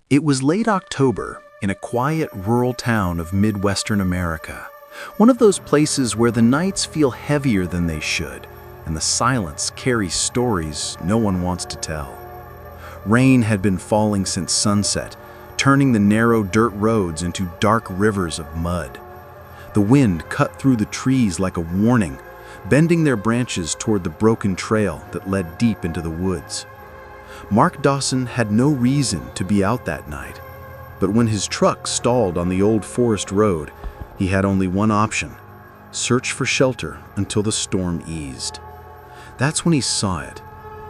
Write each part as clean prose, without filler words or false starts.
It was late October in a quiet rural town of Midwestern America, one of those places where the nights feel heavier than they should, and the silence carries stories no one wants to tell. Rain had been falling since sunset, turning the narrow dirt roads into dark rivers of mud. The wind cut through the trees like a warning, bending their branches toward the broken trail that led deep into the woods. Mark Dawson had no reason to be out that night, but when his truck stalled on the old forest road, he had only one option: search for shelter until the storm eased. That's when he saw it,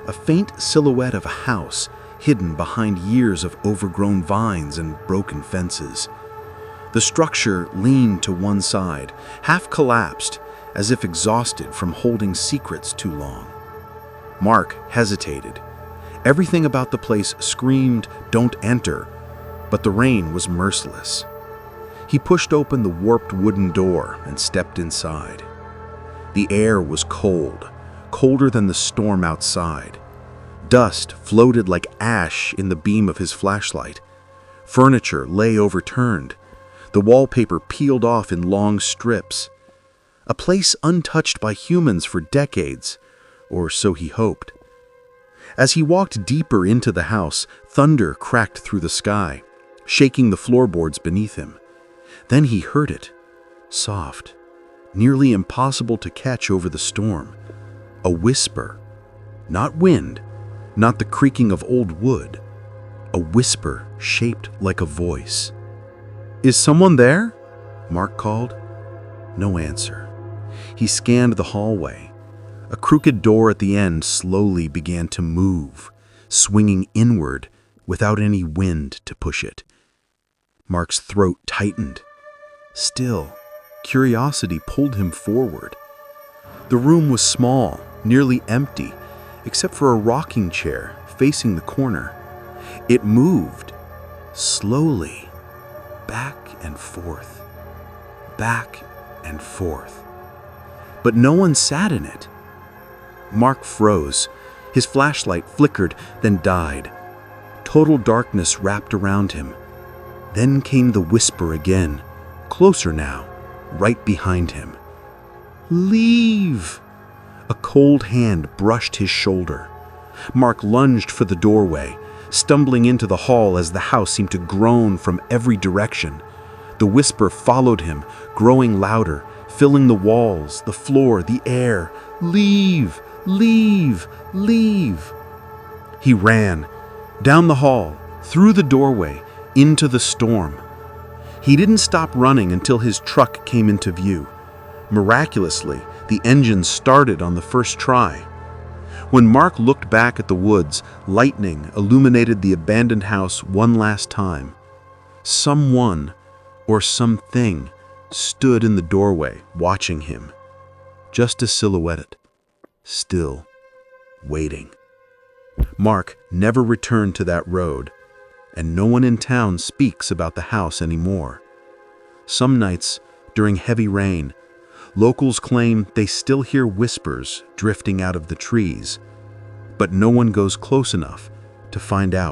a faint silhouette of a house hidden behind years of overgrown vines and broken fences. The structure leaned to one side, half collapsed, as if exhausted from holding secrets too long. Mark hesitated. Everything about the place screamed, "Don't enter," but the rain was merciless. He pushed open the warped wooden door and stepped inside. The air was cold, colder than the storm outside. Dust floated like ash in the beam of his flashlight. Furniture lay overturned, the wallpaper peeled off in long strips. A place untouched by humans for decades, or so he hoped. As he walked deeper into the house, thunder cracked through the sky, shaking the floorboards beneath him. Then he heard it, soft, nearly impossible to catch over the storm. A whisper, not wind, not the creaking of old wood. A whisper shaped like a voice. "Is someone there?" Mark called. No answer. He scanned the hallway. A crooked door at the end slowly began to move, swinging inward without any wind to push it. Mark's throat tightened. Still, curiosity pulled him forward. The room was small, nearly empty, except for a rocking chair facing the corner. It moved, slowly, back and forth, back and forth. But no one sat in it. Mark froze. His flashlight flickered, then died. Total darkness wrapped around him. Then came the whisper again, closer now, right behind him. "Leave!" A cold hand brushed his shoulder. Mark lunged for the doorway, stumbling into the hall as the house seemed to groan from every direction. The whisper followed him, growing louder, filling the walls, the floor, the air. "Leave! Leave! Leave!" He ran, down the hall, through the doorway, into the storm. He didn't stop running until his truck came into view. Miraculously, the engine started on the first try. When Mark looked back at the woods, lightning illuminated the abandoned house one last time. Someone, or something, stood in the doorway, watching him. Just a silhouette, still, waiting. Mark never returned to that road, and no one in town speaks about the house anymore. Some nights, during heavy rain, locals claim they still hear whispers drifting out of the trees, but no one goes close enough to find out